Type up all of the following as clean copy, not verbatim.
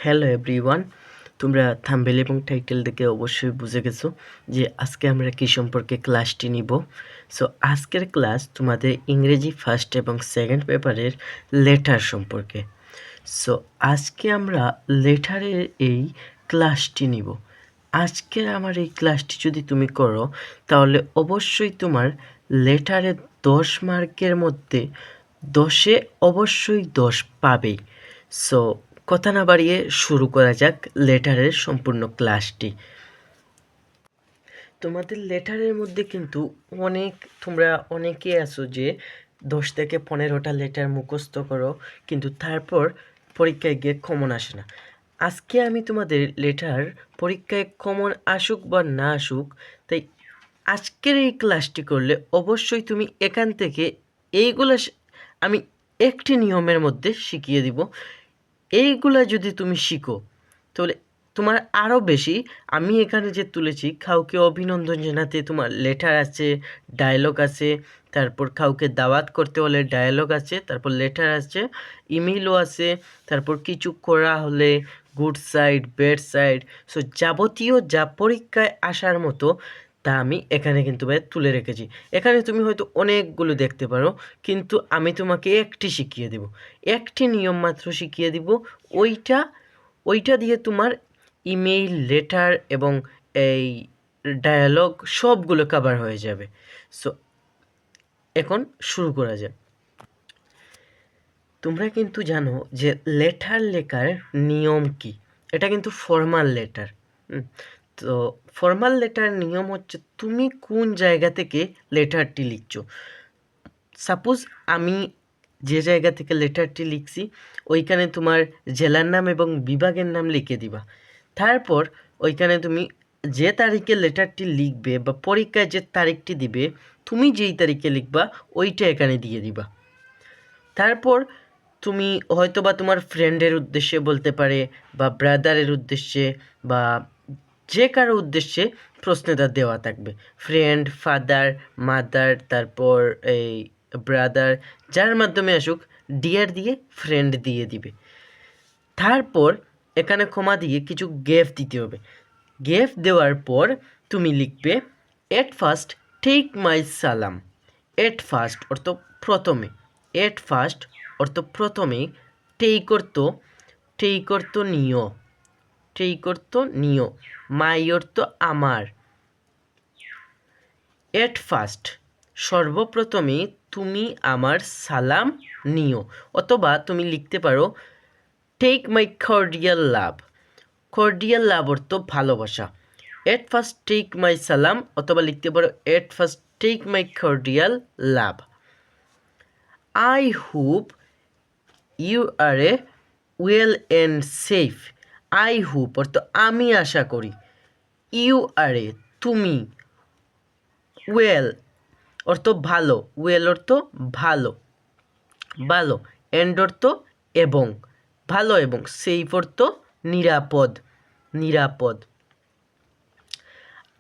Hello everyone, তোমরা thumbnail এবং title দেখে অবশ্যই বুঝে গেছো যে আজকে আমরা কি সম্পর্কে ক্লাসটি নিব। সো আজকের ক্লাস তোমাদের ইংরেজি ফার্স্ট এবং সেকেন্ড পেপারের লেটার সম্পর্কে। সো আজকে আমরা লেটারের এই ক্লাসটি নিব। আজকের আমার এই ক্লাসটি যদি তুমি করো তাহলে অবশ্যই তোমার লেটারে 10 মার্কের মধ্যে 10-এ অবশ্যই 10 পাবেই। সো কথা না বাড়িয়ে শুরু করা যাক লেটারের সম্পূর্ণ ক্লাসটি। তোমাদের লেটারের মধ্যে কিন্তু তোমরা অনেকে আছো যে 10 থেকে 15টা লেটার মুখস্থ করো, কিন্তু তারপর পরীক্ষায় গিয়ে কমন আসে না। আজকে আমি তোমাদের লেটার পরীক্ষায় কমন আসুক বা না আসুক, তাই আজকের এই ক্লাসটি করলে অবশ্যই তুমি এখান থেকে এইগুলো আমি একটি নিয়মের মধ্যে শিখিয়ে দিব। এইগুলা যদি তুমি শিখো তাহলে তোমার আরও বেশি। আমি এখানে যে তুলেছি কাউকে অভিনন্দন জানাতে তোমার লেটার আছে, ডায়লগ আছে, তারপর কাউকে দাওয়াত করতে হলে ডায়লগ আছে, তারপর লেটার আছে, ইমেইলও আছে, তারপর কিছু করা হলে good side, bad side. So যাবতীয় যা পরীক্ষায় আসার মতো তা আমি এখানে কিন্তু ভাই তুলে রেখেছি। এখানে তুমি হয়তো অনেকগুলো দেখতে পারো, কিন্তু আমি তোমাকে একটি শিখিয়ে দেব, একটি নিয়ম মাত্র শিখিয়ে দিব। ওইটা ওইটা দিয়ে তোমার ইমেইল, লেটার এবং এই ডায়ালগ সবগুলো কভার হয়ে যাবে। সো এখন শুরু করা যাক। তোমরা কিন্তু জানো যে লেটার লেখার নিয়ম কি। এটা কিন্তু ফর্মাল লেটার। তো ফর্মাল লেটার নিয়ম হচ্ছে তুমি কোন জায়গা থেকে লেটারটি লিখছো। সাপোজ আমি যে জায়গা থেকে লেটারটি লিখছি ওইখানে তোমার জেলার নাম এবং বিভাগের নাম লিখে দিবা। তারপর ওইখানে তুমি যে তারিখে লেটারটি লিখবে বা পরীক্ষায় যে তারিখটি দিবে তুমি যেই তারিখে লিখবা ওইটা এখানে দিয়ে দিবা। তারপর তুমি হয়তো বা তোমার ফ্রেন্ডের উদ্দেশ্যে বলতে পারে, বা ব্রাদারের উদ্দেশ্যে, বা যে কারো উদ্দেশ্যে প্রশ্নটা দেওয়া থাকবে। ফ্রেন্ড, ফাদার, মাদার, তারপর এই ব্রাদার, যার মাধ্যমে আসুক ডিয়ার দিয়ে ফ্রেন্ড দিয়ে দিবে। তারপর এখানে কমা দিয়ে কিছু গেফ দিতে হবে। গেফ দেওয়ার পর তুমি লিখবে এট ফার্স্ট টেক মাই সালাম। এট ফার্স্ট অর্থ প্রথমে, এট ফার্স্ট অর্থ প্রথমে, টেক অর্থ নিও, টেক অর্থ নিও, মাই অর্থ আমার। এট ফার্স্ট সর্বপ্রথমে তুমি আমার সালাম নিও, অথবা তুমি লিখতে পারো take my cordial love. Cordial love অর্থ ভালোবাসা। এট ফার্স্ট টেক মাই সালাম, অথবা লিখতে পারো at first take my cordial love. I hope you are a well and safe. I hope অর্থ আমি আশা করি, ইউ আর এ তুমি, ওয়েল অর্থ ভালো, ওয়েল অর্থ ভালো, ভালো, অ্যান্ড অর্থ এবং, ভালো এবং, সেফ অর্থ নিরাপদ, নিরাপদ।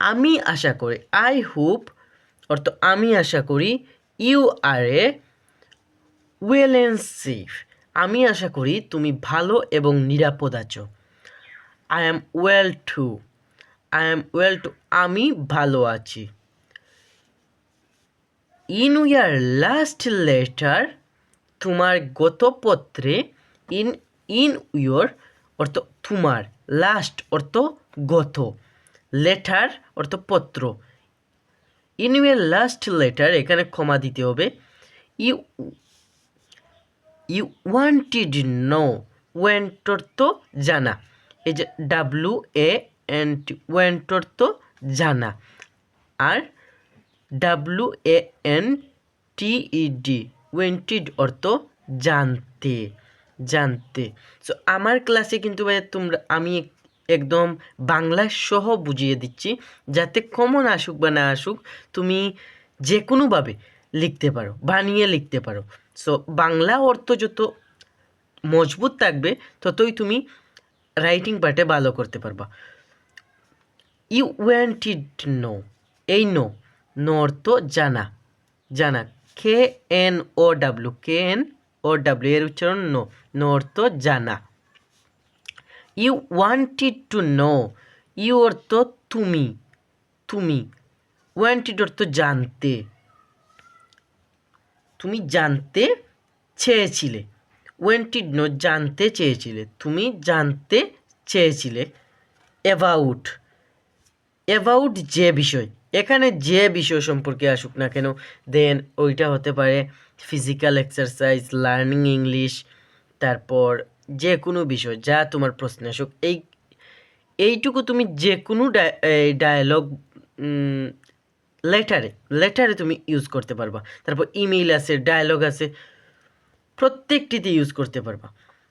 আমি আশা করি, আই হোপ অর্থ আমি আশা করি, you are a well and safe আমি আশা করি তুমি ভালো এবং নিরাপদ আছো। I am well too, I am well too আমি ভালো আছি। ইন ইয়ার লাস্ট লেটার তোমার গত পত্রে, ইন ইন ইয়োর অর্থ তোমার, লাস্ট অর্থ গত, লেটার অর্থ পত্র। ইন ইউর লাস্ট লেটার এখানে ক্ষমা দিতে হবে। You you wanted know, went অর্থ জানা, এই যে WANT ওয়েন্ট অর্থ জানা, আর WANTED ওয়েন্টেড অর্থ জানতে, জানতে। সো আমার ক্লাসে কিন্তু ভাই আমি একদম বাংলা সহ বুঝিয়ে দিচ্ছি, যাতে কমন আসুক বা না আসুক তুমি যে কোনোভাবে লিখতে পারো, বানিয়ে লিখতে পারো। সো বাংলা অর্থ যত মজবুত থাকবে ততই তুমি রাইটিং পার্টে ভালো করতে পারবা। ইউ ওয়ান্টেড নো, এই নো, নো অর্থ জানা, জানা, KNOW, KNOW এর উচ্চারণ নো, নো অর্থ জানা। You wanted to know, you অর্থ তুমি, তুমি, ওয়ান্টেড অর্থ জানতে, তুমি জানতে চেয়েছিলে, ওয়ান্টেড নো জানতে চেয়েছিলে, তুমি জানতে চেয়েছিলে অ্যাবাউট, অ্যাবাউট যে বিষয়, এখানে যে বিষয় সম্পর্কে আসুক না কেন, দেন ওইটা হতে পারে ফিজিক্যাল এক্সারসাইজ, লার্নিং ইংলিশ, তারপর যে কোনো বিষয় যা তোমার প্রশ্নে আসুক, এইটুকু তুমি যে কোনো ডায়ালগ লেটারে লেটারে তুমি ইউজ করতে পারবা। তারপর ইমেইল আছে, ডায়ালগ আছে, প্রত্যেকটিতে ইউজ করতে পারবা।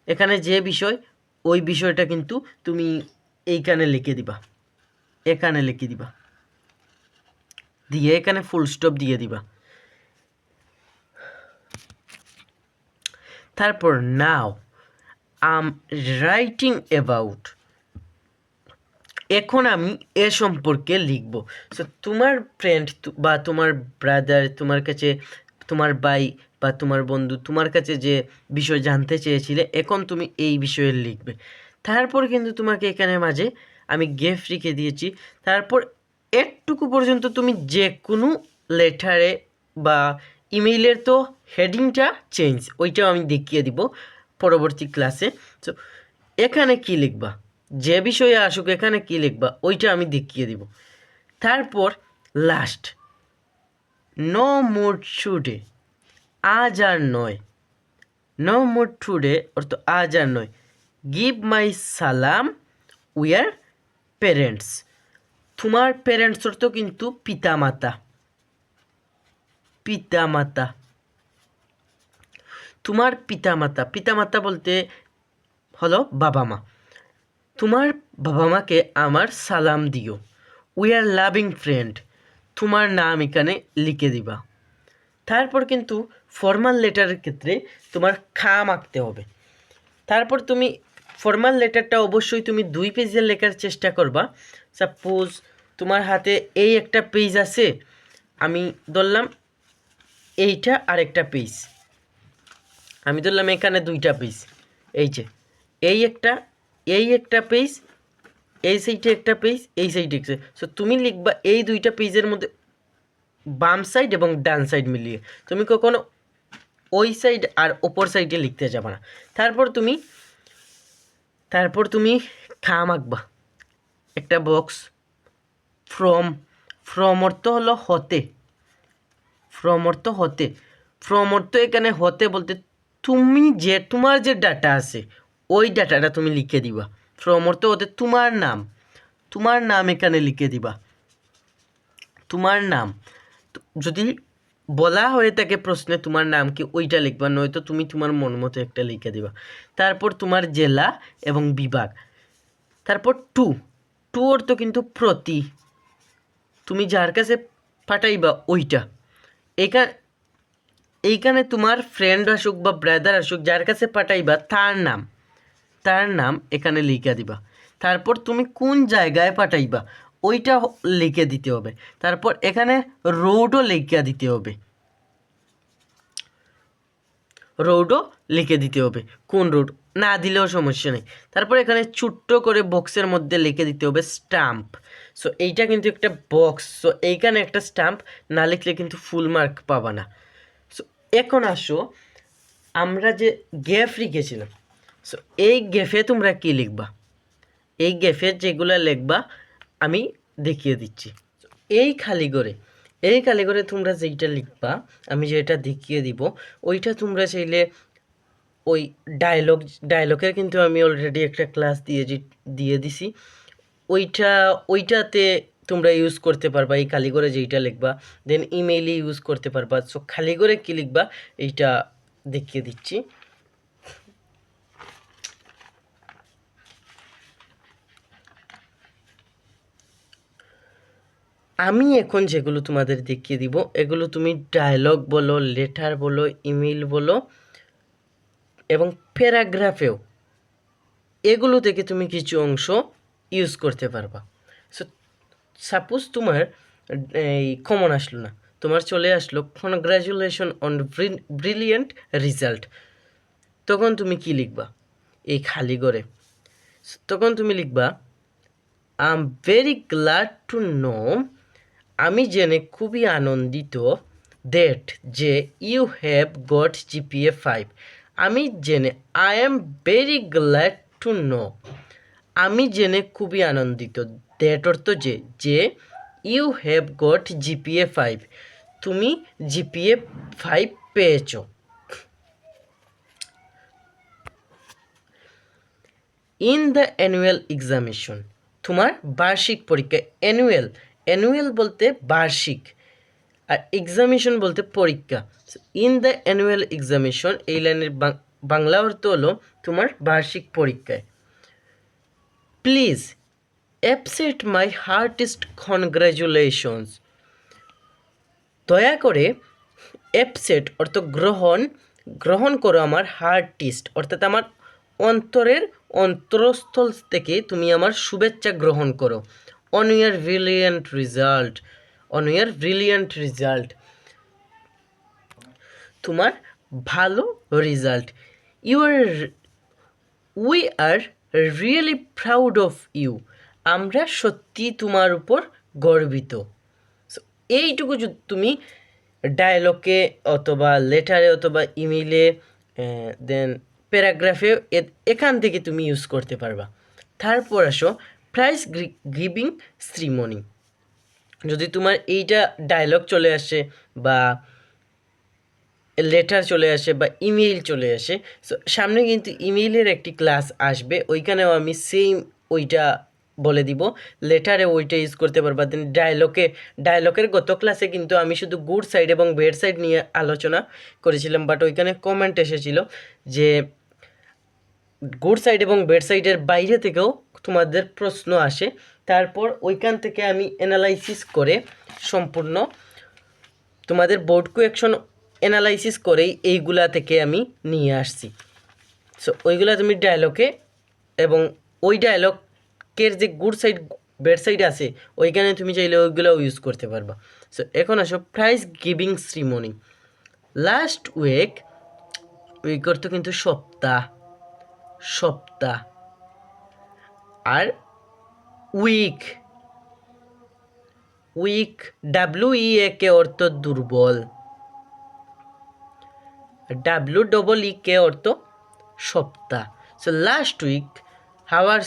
এখানে যে বিষয়, ওই বিষয়টা কিন্তু তুমি এইখানে লিখে দিবা, এখানে লিখে দিবা, দিয়ে এখানে ফুল স্টপ দিয়ে দিবা। তারপর নাও আম রাইটিং অ্যাবাউট, এখন আমি এ সম্পর্কে লিখব। সো তোমার ফ্রেন্ড বা তোমার ব্রাদার তোমার কাছে, তোমার ভাই বা তোমার বন্ধু তোমার কাছে যে বিষয় জানতে চেয়েছিলে, এখন তুমি এই বিষয়ে লিখবে। তারপর কিন্তু তোমাকে এখানে মাঝে আমি গেফ রেখে দিয়েছি। তারপর একটুকু পর্যন্ত তুমি যে কোনো লেটারে বা ইমেইলের তো হেডিংটা চেঞ্জ, ওইটাও আমি দেখিয়ে দিব পরবর্তী ক্লাসে। তো এখানে কি লিখবা, যে বিষয়ে আসুক এখানে কি লিখবা ওইটা আমি দেখিয়ে দিব। তারপর লাস্ট, নো মোর টুডে, আজ আর নয়, নো মোর টুডে অর্থ আজ আর নয়, গিভ মাই সালাম উইয়ার প্যারেন্টস, তোমার প্যারেন্টস অর্থ কিন্তু পিতামাতা, পিতামাতা, তোমার পিতামাতা, পিতামাতা বলতে হলো বাবা মা, তোমার বাবা মাকে আমার সালাম দিও। উই আর লাভিং ফ্রেন্ড, তোমার নাম এখানে লিখে দিবা। তারপর কিন্তু ফর্মাল লেটারের ক্ষেত্রে তোমার খাম আঁকতে হবে। তারপর তুমি ফর্মাল লেটারটা অবশ্যই তুমি 2 পেজের লেখার চেষ্টা করবা। সাপোজ তোমার হাতে এই একটা পেজ আছে, আমি ধরলাম এইটা আরেকটা পেজ, আমি ধরলাম এখানে 2টা পেজ, এই যে এই একটা পেজ, এই সাইডে একটা পেজ, এই সাইডে একটা। সো তুমি লিখবা এই 2টা পেজের মধ্যে বাম সাইড এবং ডান সাইড মিলিয়ে, তুমি কখনো ওই সাইড আর ওপর সাইডে লিখতে যাবে না। তারপর তুমি খাম আঁকবা, একটা বক্স, ফ্রম, ফ্রম অর্থ হলো হতে, ফ্রম অর্থ হতে, ফ্রম অর্থ এখানে হতে বলতে তুমি যে তোমার যে ডাটা আছে ওই ডাটাটা তুমি লিখে দিবা। ফ্রম অর্থ হতে তোমার নাম, তোমার নাম এখানে লিখে দিবা, তোমার নাম। যদি বলা হয়ে থাকে প্রশ্নে তোমার নাম কি, ওইটা লিখবা, নয়তো তুমি তোমার মন মতো একটা লিখে দিবা। তারপর তোমার জেলা এবং বিভাগ। তারপর টু, টু অর্থ কিন্তু প্রতি, তুমি যার কাছে পাঠাইবা ওইটা। এইখানে তোমার ফ্রেন্ড আসুক বা ব্রাদার আসুক, যার কাছে পাঠাইবা তার নাম, তার নাম এখানে লিখে দিবা। তারপর তুমি কোন জায়গায় পাঠাইবা ওইটা লিখে দিতে হবে। তারপর এখানে রোডও লিখে দিতে হবে, রোডও লিখে দিতে হবে, কোন রোড না দিলেও সমস্যা নেই। তারপর এখানে ছোট্ট করে বক্সের মধ্যে লিখে দিতে হবে স্টাম্প। সো এইটা কিন্তু একটা বক্স, সো এইখানে একটা স্টাম্প না লিখলে কিন্তু ফুল মার্ক পাবা না। সো এখন আসো, আমরা যে গ্যাফ লিখেছিলাম, সো এই গ্যাফে তোমরা কি লিখবা, এই গ্যাফে যেগুলো লিখবা আমি দেখিয়ে দিচ্ছি। এই খালি করে, এই খালি করে তোমরা যেইটা লিখবা আমি যেটা দেখিয়ে দিব, ওইটা তোমরা চাইলে ওই ডায়লগের কিন্তু আমি অলরেডি একটা ক্লাস দিয়ে দিছি, ওইটাতে তোমরা ইউজ করতে পারবা। এই খালি করে যেইটা লিখবা, দেন ইমেইলে ইউজ করতে পারবা। সো খালি করে কী লিখবা এইটা দেখিয়ে দিচ্ছি। আমি এখন যেগুলো তোমাদের দেখিয়ে দিব এগুলো তুমি ডায়লগ বলো, লেটার বলো, ইমেইল বলো এবং প্যারাগ্রাফেও এগুলো থেকে তুমি কিছু অংশ ইউজ করতে পারবা। সো সাপোজ তোমার এই কমন আসলো না, তোমার চলে আসলো কনগ্রাচুলেশন অন ব্রিলিয়েন্ট রেজাল্ট, তখন তুমি কি লিখবা এই খালি করে, তখন তুমি লিখবা I am very glad to know, আমি জেনে খুবই আনন্দিত, দ্যাট যে ইউ হ্যাভ গট জিপিএ 5। আমি জেনে, I am very glad to know, আমি জেনে খুবই আনন্দিত, দ্যাট অর্থ যে ইউ হ্যাভ গট জিপিএ 5, তুমি জিপিএ 5 পেয়েছো। ইন দ্য অ্যানুয়াল এক্সামিনেশন, তোমার বার্ষিক পরীক্ষা। অ্যানুয়াল বলতে বার্ষিক, আর এক্সামিনেশন বলতে পরীক্ষা। ইন দ্য অ্যানুয়াল এক্সামিনেশন, এই লাইনের বাংলা অর্থ হলো তোমার বার্ষিক পরীক্ষায়। প্লিজ অ্যাকসেপ্ট মাই হার্টেস্ট কনগ্রাচুলেশনস, দয়া করে অ্যাকসেপ্ট অর্থ গ্রহণ করো আমার হার্টেস্ট অর্থাৎ আমার অন্তরস্থল থেকে তুমি আমার শুভেচ্ছা গ্রহণ করো। অন ইয়ার ব্রিলিয়ান্ট রেজাল্ট, তোমার ভালো result. We are really proud of you, আমরা সত্যি তোমার উপর গর্বিত। এইটুকু যদি তুমি ডায়লগে অথবা লেটারে অথবা ইমেইলে দেন প্যারাগ্রাফে এখান থেকে তুমি ইউজ করতে পারবা। তারপর আসো প্রাইজ গিভিং সেরিমনি। যদি তোমার এইটা ডায়লগ চলে আসে বা লেটার চলে আসে বা ইমেইল চলে আসে, সো সামনে কিন্তু ইমেইলের একটি ক্লাস আসবে, ওইখানেও আমি সেম ওইটা বলে দিব, লেটারে ওইটা ইউজ করতে পারবা। দেন ডায়লগের গত ক্লাসে কিন্তু আমি শুধু গুড সাইড এবং ব্যাড সাইড নিয়ে আলোচনা করেছিলাম, বাট ওইখানে কমেন্ট এসেছিল যে গুড সাইড এবং ব্যাড সাইডের বাইরে থেকেও তোমাদের প্রশ্ন আসে। তারপর ওইখান থেকে আমি অ্যানালাইসিস করে সম্পূর্ণ তোমাদের বোর্ড কোয়েকশন অ্যানালাইসিস করেই এইগুলা থেকে আমি নিয়ে আসছি। সো ওইগুলা তুমি ডায়লগে এবং ওই ডায়লগের যে গুড সাইড ব্যাড সাইড আছে ওইখানে তুমি চাইলে ওইগুলোও ইউজ করতে পারবা। সো এখন আসো prize giving ceremony. Last week অর্থ কিন্তু সপ্তাহ আর উইক WEAK অর্থ দুর্বল, WEEK অর্থ সপ্তাহ। সো লাস্ট উইক হাওয়ার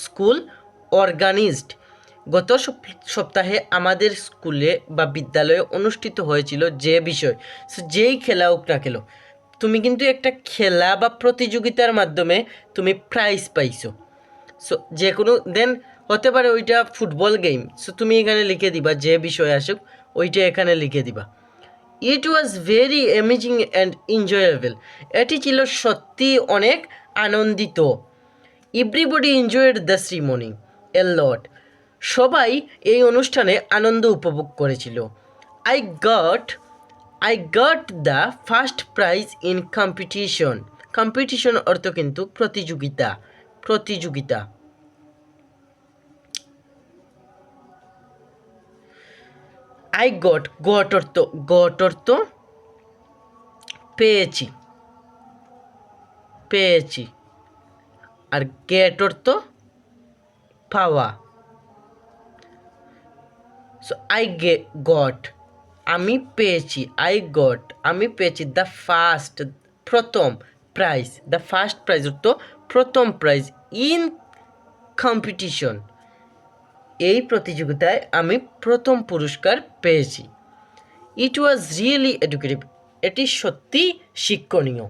স্কুল অর্গানাইজড, গত সপ্তাহে আমাদের স্কুলে বা বিদ্যালয়ে অনুষ্ঠিত হয়েছিল যে বিষয়, সো যেই খেলা হোক না খেলো, তুমি কিন্তু একটা খেলা বা প্রতিযোগিতার মাধ্যমে তুমি প্রাইজ পাইছো। সো যে কোনো দেন হতে পারে ওইটা ফুটবল গেম, সো তুমি এখানে লিখে দিবা যে বিষয় আসুক ওইটা এখানে লিখে দিবা। It was very amazing and enjoyable, এটি ছিল সত্যি অনেক আনন্দিত। Everybody enjoyed the ceremony a lot, সবাই এই অনুষ্ঠানে আনন্দ উপভোগ করেছিল। I got the first prize in competition অর্থ কিন্তু প্রতিযোগিতা। আই গট অর্থ পেয়েছি আর গেট অর্থ পাওয়া। সো আই গট আমি পেয়েছি, আমি পেয়েছি দ্য ফার্স্ট প্রাইজ অর্থ প্রথম প্রাইজ ইন কম্পিটিশন, এই প্রতিযোগিতায় আমি প্রথম পুরস্কার পেয়েছি। ইট ওয়াজ রিয়েলি এডুকেটিভ, এটি সত্যি শিক্ষণীয়।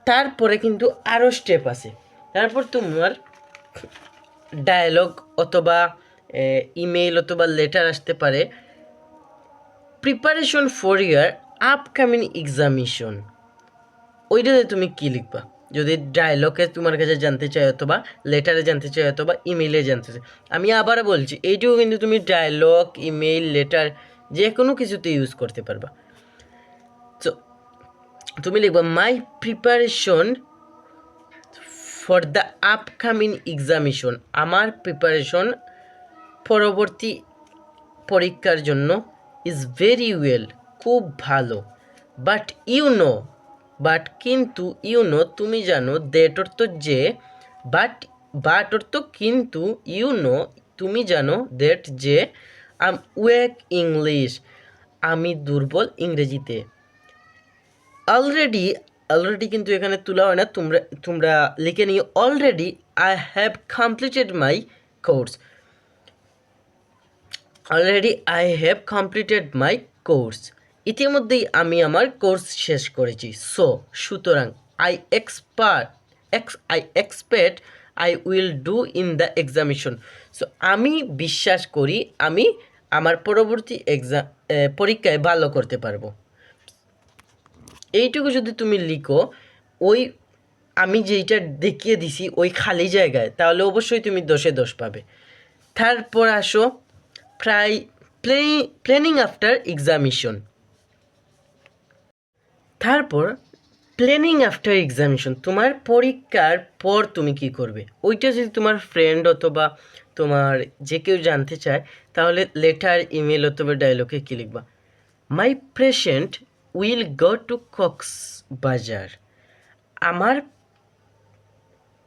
তারপরে কিন্তু আরও স্টেপ আছে। তারপর তোমার ডায়লগ অথবা ইমেইল অথবা লেটার আসতে পারে, preparation for year upcoming examination, ওইটাতে তুমি কী লিখবা যদি ডায়লগে তোমার কাছে জানতে চাই অথবা লেটারে জানতে চাই অথবা ইমেইলে জানতে চাই। আমি আবার বলছি এইটুকু কিন্তু তুমি ডায়লগ, ইমেইল, লেটার যে কোনো কিছুতে ইউজ করতে পারবা। সো তুমি লিখবা my preparation for the upcoming examination, আমার প্রিপারেশন পরবর্তী পরীক্ষার জন্য ইজ ভেরি ওয়েল, খুব ভালো। বাট ইউ নো, বাট কিন্তু, ইউ নো তুমি জানো, দ্যাট অর্থ যে, বাট বাট অর্থ কিন্তু, ইউ নো তুমি জানো, দ্যাট যে, আম ওয়েক ইংলিশ আমি দুর্বল ইংরেজিতে। অলরেডি, অলরেডি কিন্তু এখানে তোলা হয় না, তোমরা তোমরা লিখে নিও already I have completed my course. Already I have completed my course, ইতিমধ্যেই আমি আমার কোর্স শেষ করেছি। সুতরাং I expect I will do in the examination. So আমি বিশ্বাস করি আমি আমার পরবর্তী পরীক্ষায় ভালো করতে পারবো। এইটুকু যদি তুমি লিখো ওই আমি যেইটা দেখিয়ে দিছি ওই খালি জায়গায়, তাহলে অবশ্যই তুমি 10-এ 10 পাবে। তারপর আসো প্ল্যানিং আফটার এক্সামিনেশন। তারপর প্ল্যানিং আফটার এক্সামিনেশন, তোমার পরীক্ষার পর তুমি কি করবে, ওইটা যদি তোমার ফ্রেন্ড অথবা তোমার যে কেউ জানতে চায়, তাহলে লেটার, ইমেল অথবা ডায়লগে কী লিখবা? My patient will go to Cox's Bazar. আমার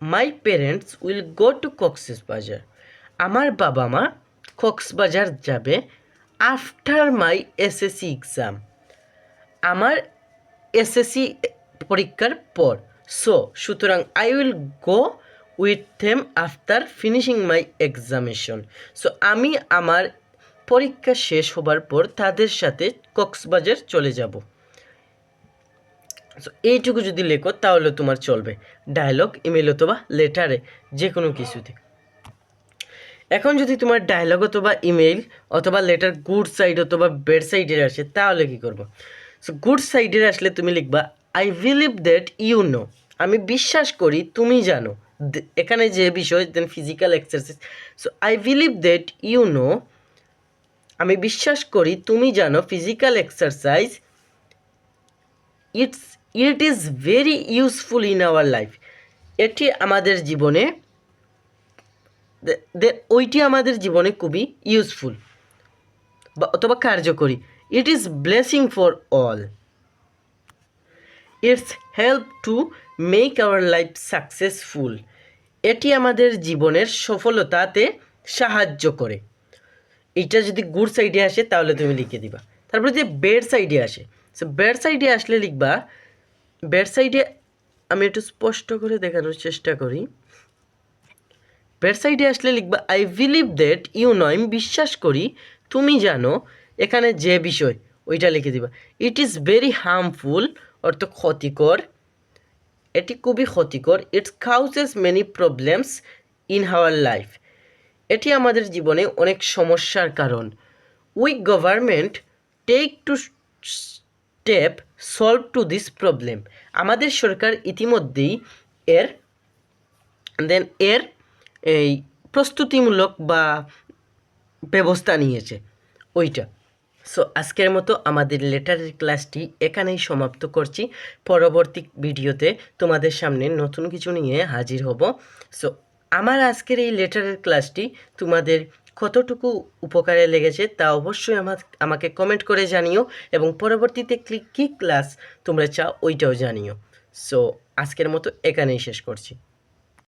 my parents will go to Cox's Bazar. আমার বাবা মা কক্সবাজার যাবে আফটার মাই এসএসসি এক্সাম। আমার এসএসসি পরীক্ষার পর। সুতরাং I will go with them after finishing my examination. আমি আমার পরীক্ষা শেষ হবার পর তাদের সাথে কক্সবাজার চলে যাব। এইটুকু যদি লেখো তাহলে তোমার চলবে, ডায়লগ, ইমেল অথবা লেটারে, যে কোনো কিছুতে। এখন যদি তোমার ডায়লগ অথবা ইমেল অথবা লেটার গুড সাইড অথবা ব্যাড সাইডের আসে, তাহলে কী করবো? গুড সাইডের আসলে তুমি লিখবা I believe that you know, আমি বিশ্বাস করি তুমি জানো। এখানে যে বিষয়, then physical exercise. I believe that you know, আমি বিশ্বাস করি তুমি জানো, physical exercise it is very useful in our life, এটি আমাদের জীবনে, ওইটি আমাদের জীবনে খুবই ইউজফুল বা অথবা কার্যকরী। It is blessing for all, it's help to make our life successful, এটি আমাদের জীবনের সফলতাতে সাহায্য করে। এইটা যদি গুড সাইডে আসে তাহলে তুমি লিখে দিবা। তারপরে যে ব্যাড সাইডে আসে, ব্যাড সাইডে আসলে লিখবা, ব্যাড সাইডে আমি একটু স্পষ্ট করে দেখানোর চেষ্টা করি। ব্যাড সাইডে আসলে লিখবা I believe that you know, আমি বিশ্বাস করি তুমি জানো, এখানে যে বিষয় ওইটা লিখে দিবা। ইট ইজ ভেরি হার্মফুল, অর্থ ক্ষতিকর, এটি খুবই ক্ষতিকর। Its causes many problems in our life, এটি আমাদের জীবনে অনেক সমস্যার কারণ। We government take to step solve to this problem, আমাদের সরকার ইতিমধ্যেই এর এই প্রস্তুতিমূলক বা ব্যবস্থা নিয়েছে ওইটা। আজকের মতো আমাদের লেটারের ক্লাসটি এখানেই সমাপ্ত করছি। পরবর্তী ভিডিওতে তোমাদের সামনে নতুন কিছু নিয়ে হাজির হব। আমার আজকের এই লেটারের ক্লাসটি তোমাদের কতটুকু উপকারে লেগেছে তা অবশ্যই আমাকে কমেন্ট করে জানিও, এবং পরবর্তীতে কী ক্লাস তোমরা চাও ওইটাও জানিও। আজকের মতো এখানেই শেষ করছি।